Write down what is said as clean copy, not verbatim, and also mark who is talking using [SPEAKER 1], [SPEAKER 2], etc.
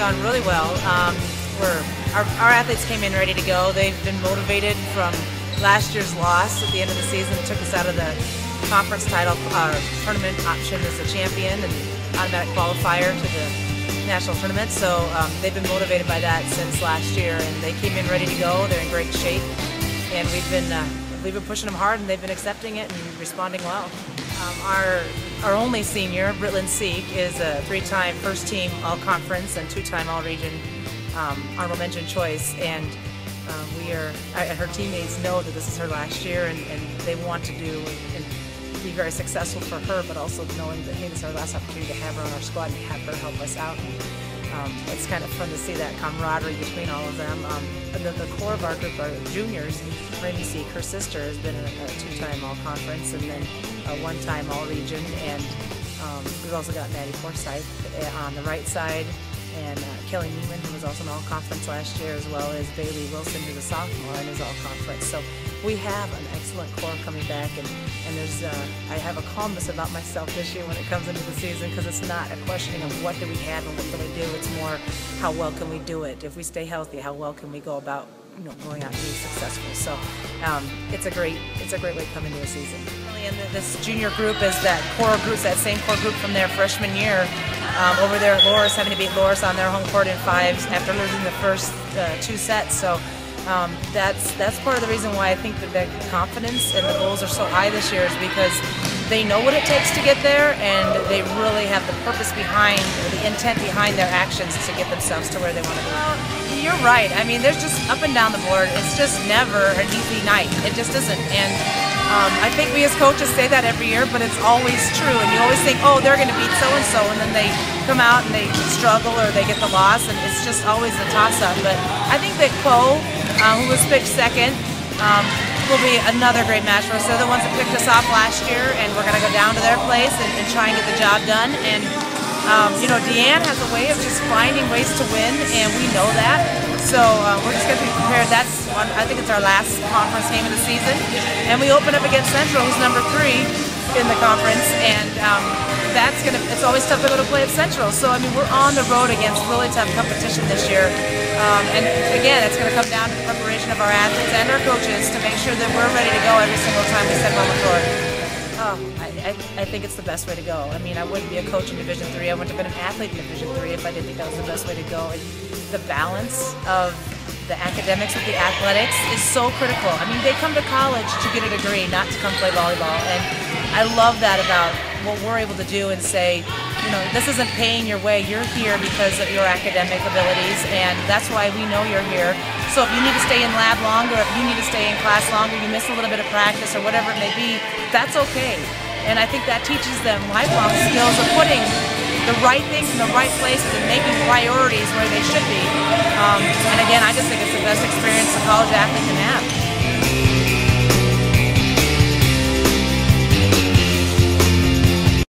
[SPEAKER 1] gone really well. Our athletes came in ready to go. They've been motivated from last year's loss at the end of the season. It took us out of the conference title. Our tournament option as a champion and automatic qualifier to the national tournament. So they've been motivated by that since last year, and they came in ready to go. They're in great shape, and we've been pushing them hard, and they've been accepting it and responding well. Our only senior, Britlin Seek, is a 3-time first team all-conference and 2-time all-region honorable mention choice, and her teammates know that this is her last year, and they want to do and be very successful for her, but also knowing that, hey, this is our last opportunity to have her on our squad and have her help us out. It's kind of fun to see that camaraderie between all of them. The core of our group are juniors. Rainy Seek, her sister, has been a 2-time all-conference and then a 1-time all-region, and we've also got Maddie Forsyth on the right side, and Kelly Neiman, who was also an all-conference last year, as well as Bailey Wilson, who's a sophomore and is all-conference. So we have an excellent core coming back, and there's I have a calmness about myself this year when it comes into the season, because it's not a questioning of what do we have and what can we do. It's more how well can we do it. If we stay healthy, how well can we go about going out and being successful. So it's a great way to come into a season. And this junior group is that core group, that same core group from their freshman year. Over there at Loris, having to beat Loris on their home court in 5s after losing the first 2 sets. So that's part of the reason why I think that the confidence and the goals are so high this year, is because they know what it takes to get there, and they really have the purpose behind, or the intent behind their actions to get themselves to where they want to be. You're right. I mean, there's just up and down the board. It's just never an easy night. It just isn't. And I think we as coaches say that every year, but it's always true. And you always think, oh, they're going to beat so-and-so, and then they come out and they struggle or they get the loss, and it's just always a toss-up. But I think that Co, who was picked second, will be another great match for us. They're the ones that picked us off last year, and we're going to go down to their place and try and get the job done. And Deanne has a way of just finding ways to win, and we know that. So we're just going to be prepared. That's one. I think it's our last conference game of the season, and we open up against Central, who's number 3 in the conference, and it's always tough to go to play at Central. So I mean, we're on the road against really tough competition this year, and again, it's going to come down to the preparation of our athletes and our coaches to make sure that we're ready to go every single time we step on the court. I think it's the best way to go. I mean, I wouldn't be a coach in Division III. I wouldn't have been an athlete in Division III if I didn't think that was the best way to go. And the balance of the academics with the athletics is so critical. I mean, they come to college to get a degree, not to come play volleyball. And I love that about what we're able to do and say, this isn't paying your way. You're here because of your academic abilities, and that's why we know you're here. So if you need to stay in lab longer, if you need to stay in class longer, you miss a little bit of practice or whatever it may be, that's okay. And I think that teaches them lifelong skills of putting the right things in the right places and making priorities where they should be. And again, I just think it's the best experience a college athlete can have.